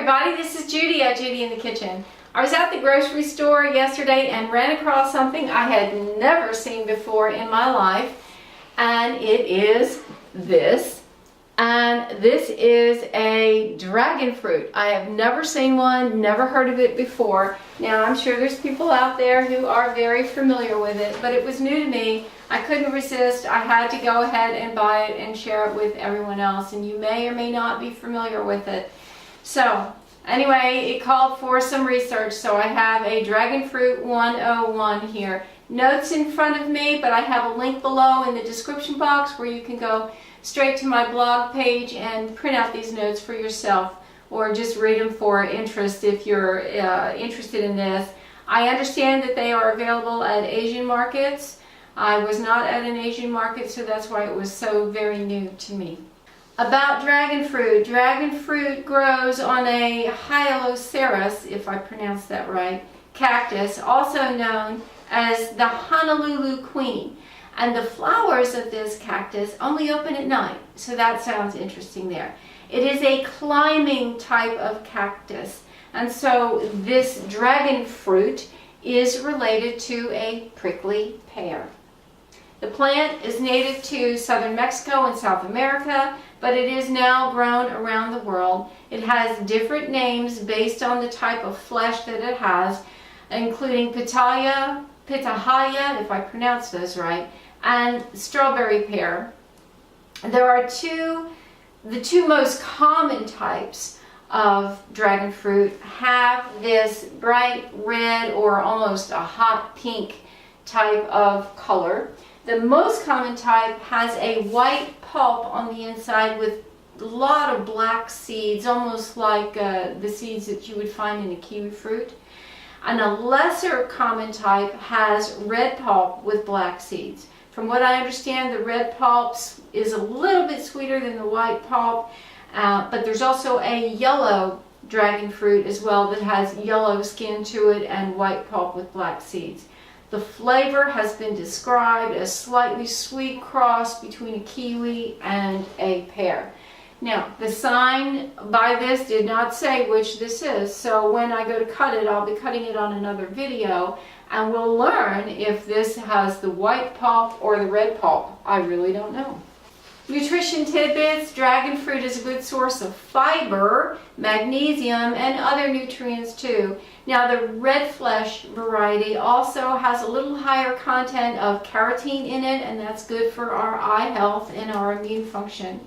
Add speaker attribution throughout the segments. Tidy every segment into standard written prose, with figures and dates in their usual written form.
Speaker 1: everybody, this is Judy at Judy in the Kitchen. I was at the grocery store yesterday and ran across something I had never seen before in my life, and it is this. And this is a dragon fruit. I have never seen one, never heard of it before. Now I'm sure there's people out there who are very familiar with it, but it was new to me. I couldn't resist. I had to go ahead and buy it and share it with everyone else, and you may or may not be familiar with it. So anyway, it called for some research, so I have a Dragon Fruit 101 here. Notes in front of me, but I have a link below in the description box where you can go straight to my blog page and print out these notes for yourself, or just read them for interest if you're interested in this. I understand that they are available at Asian markets. I was not at an Asian market, so that's why it was so very new to me. About dragon fruit grows on a Hyaloceras, if I pronounced that right, cactus, also known as the Honolulu Queen. And the flowers of this cactus only open at night, so that sounds interesting there. It is a climbing type of cactus, and so this dragon fruit is related to a prickly pear. The plant is native to southern Mexico and South America, but it is now grown around the world. It has different names based on the type of flesh that it has, including pitahaya, if I pronounce those right, and strawberry pear. There are the two most common types of dragon fruit have this bright red or almost a hot pink type of color. The most common type has a white pulp on the inside with a lot of black seeds, almost like the seeds that you would find in a kiwi fruit. And a lesser common type has red pulp with black seeds. From what I understand, the red pulp is a little bit sweeter than the white pulp, but there's also a yellow dragon fruit as well that has yellow skin to it and white pulp with black seeds. The flavor has been described as slightly sweet cross between a kiwi and a pear. Now, the sign by this did not say which this is, so when I go to cut it, I'll be cutting it on another video, and we'll learn if this has the white pulp or the red pulp. I really don't know. Nutrition tidbits. Dragon fruit is a good source of fiber, magnesium, and other nutrients too. Now, the red flesh variety also has a little higher content of carotene in it, and that's good for our eye health and our immune function.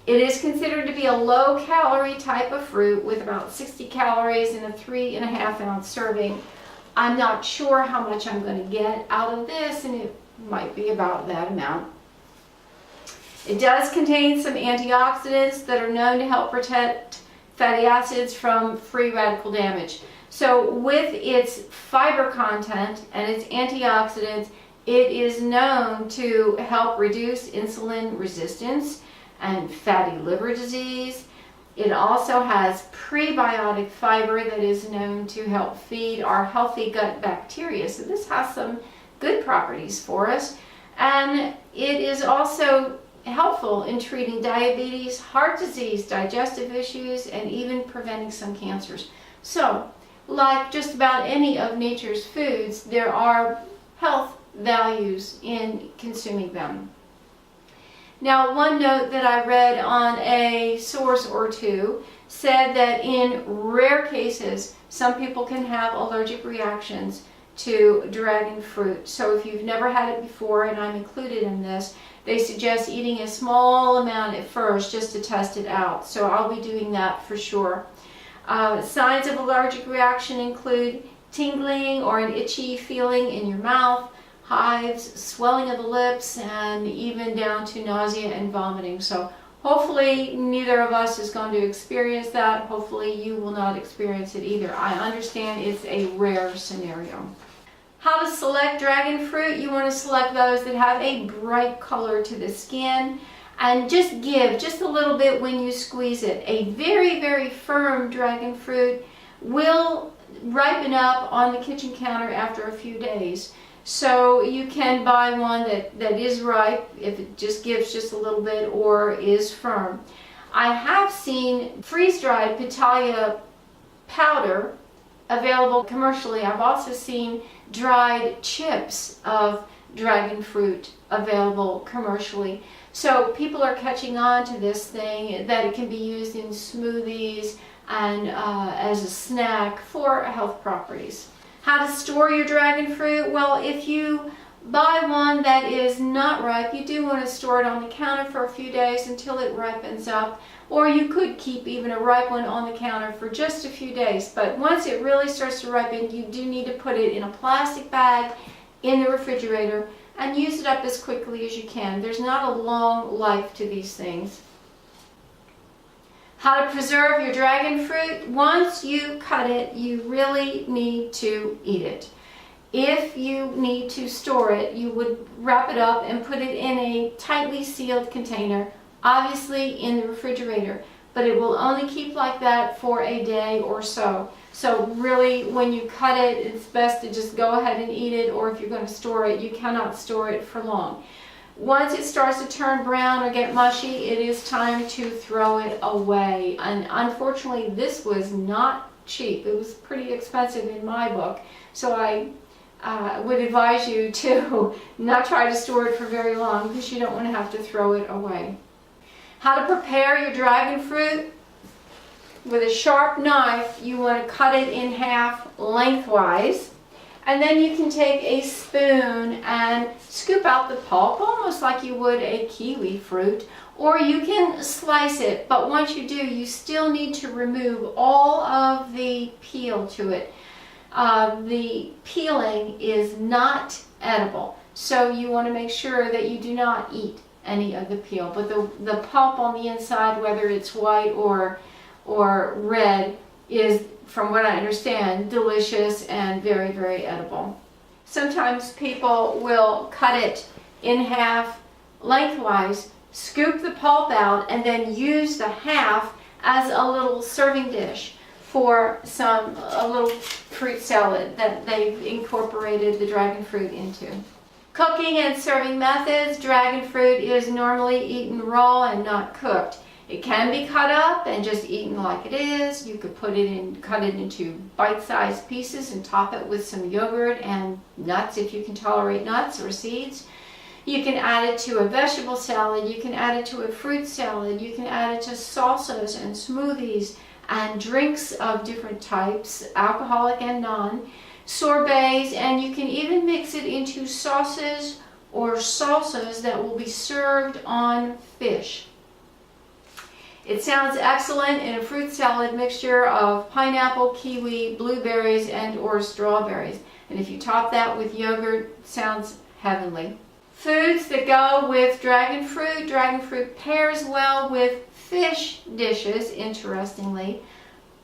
Speaker 1: It is considered to be a low-calorie type of fruit with about 60 calories in a 3.5-ounce serving. I'm not sure how much I'm going to get out of this, and it might be about that amount. It does contain some antioxidants that are known to help protect fatty acids from free radical damage. So with its fiber content and its antioxidants, it is known to help reduce insulin resistance and fatty liver disease. It also has prebiotic fiber that is known to help feed our healthy gut bacteria. So this has some good properties for us. And it is also helpful in treating diabetes, heart disease, digestive issues, and even preventing some cancers. So, like just about any of nature's foods, there are health values in consuming them. Now, one note that I read on a source or two said that in rare cases, some people can have allergic reactions to dragon fruit. So if you've never had it before, and I'm included in this, they suggest eating a small amount at first just to test it out. So I'll be doing that for sure. Signs of allergic reaction include tingling or an itchy feeling in your mouth, hives, swelling of the lips, and even down to nausea and vomiting. So hopefully neither of us is going to experience that. Hopefully you will not experience it either. I understand it's a rare scenario. How to select dragon fruit? You want to select those that have a bright color to the skin, and just give just a little bit when you squeeze it. A very, very firm dragon fruit will ripen up on the kitchen counter after a few days. So you can buy one that is ripe if it just gives just a little bit or is firm. I have seen freeze-dried pitaya powder available commercially. I've also seen dried chips of dragon fruit available commercially. So people are catching on to this thing, that it can be used in smoothies and as a snack for health properties. How to store your dragon fruit? Well, if you buy one that is not ripe, you do want to store it on the counter for a few days until it ripens up. Or you could keep even a ripe one on the counter for just a few days. But once it really starts to ripen, you do need to put it in a plastic bag in the refrigerator and use it up as quickly as you can. There's not a long life to these things. How to preserve your dragon fruit? Once you cut it, you really need to eat it. If you need to store it, you would wrap it up and put it in a tightly sealed container, obviously in the refrigerator, but it will only keep like that for a day or so. So really, when you cut it, it's best to just go ahead and eat it, or if you're going to store it, you cannot store it for long. Once it starts to turn brown or get mushy, it is time to throw it away. And unfortunately, this was not cheap. It was pretty expensive in my book, so I would advise you to not try to store it for very long, because you don't want to have to throw it away. How to prepare your dragon fruit? With a sharp knife, you want to cut it in half lengthwise, and then you can take a spoon and scoop out the pulp, almost like you would a kiwi fruit, or you can slice it. But once you do, you still need to remove all of the peel to it. The peeling is not edible, so you want to make sure that you do not eat any of the peel. But the pulp on the inside, whether it's white or red, is, from what I understand, delicious and very, very edible. Sometimes people will cut it in half lengthwise, scoop the pulp out, and then use the half as a little serving dish for a little fruit salad that they've incorporated the dragon fruit into. Cooking and serving methods. Dragon fruit is normally eaten raw and not cooked. It can be cut up and just eaten like it is. You could cut it into bite-sized pieces and top it with some yogurt and nuts if you can tolerate nuts or seeds. You can add it to a vegetable salad. You can add it to a fruit salad. You can add it to salsas and smoothies and drinks of different types, alcoholic and non, sorbets, and you can even mix it into sauces or salsas that will be served on fish. It sounds excellent in a fruit salad mixture of pineapple, kiwi, blueberries, and or strawberries. And if you top that with yogurt, it sounds heavenly. Foods that go with dragon fruit pairs well with fish dishes, interestingly,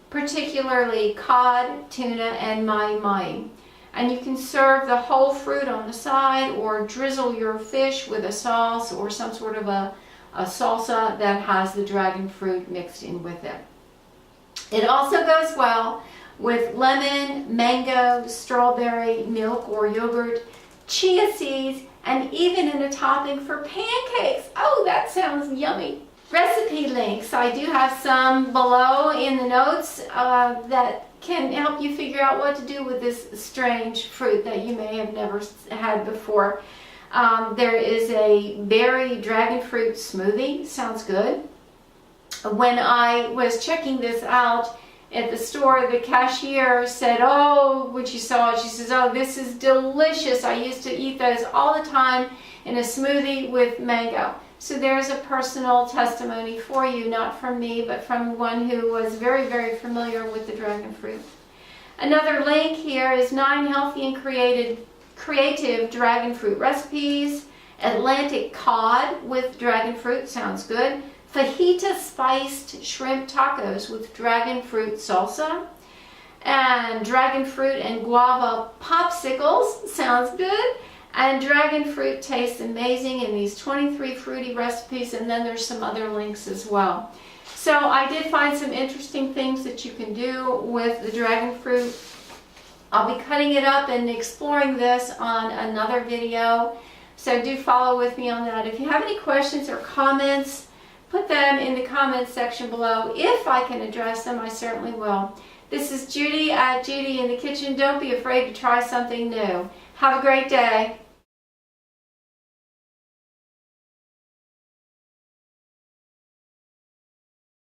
Speaker 1: particularly cod, tuna, and mahi-mahi. And you can serve the whole fruit on the side, or drizzle your fish with a sauce or some sort of a salsa that has the dragon fruit mixed in with it. It also goes well with lemon, mango, strawberry, milk or yogurt, chia seeds, and even in a topping for pancakes. Oh, that sounds yummy. Recipe links. I do have some below in the notes that can help you figure out what to do with this strange fruit that you may have never had before. There is a berry dragon fruit smoothie. Sounds good. When I was checking this out at the store, the cashier said, oh, when she saw it, she says, oh, this is delicious. I used to eat those all the time in a smoothie with mango. So there's a personal testimony for you, not from me, but from one who was very, very familiar with the dragon fruit. Another link here is 9 healthy and creative dragon fruit recipes. Atlantic cod with dragon fruit, sounds good. Fajita spiced shrimp tacos with dragon fruit salsa. And dragon fruit and guava popsicles, sounds good. And dragon fruit tastes amazing in these 23 fruity recipes, and then there's some other links as well. So I did find some interesting things that you can do with the dragon fruit. I'll be cutting it up and exploring this on another video, so do follow with me on that. If you have any questions or comments, put them in the comments section below. If I can address them, I certainly will. This is Judy at Judi in the Kitchen. Don't be afraid to try something new. Have a great day.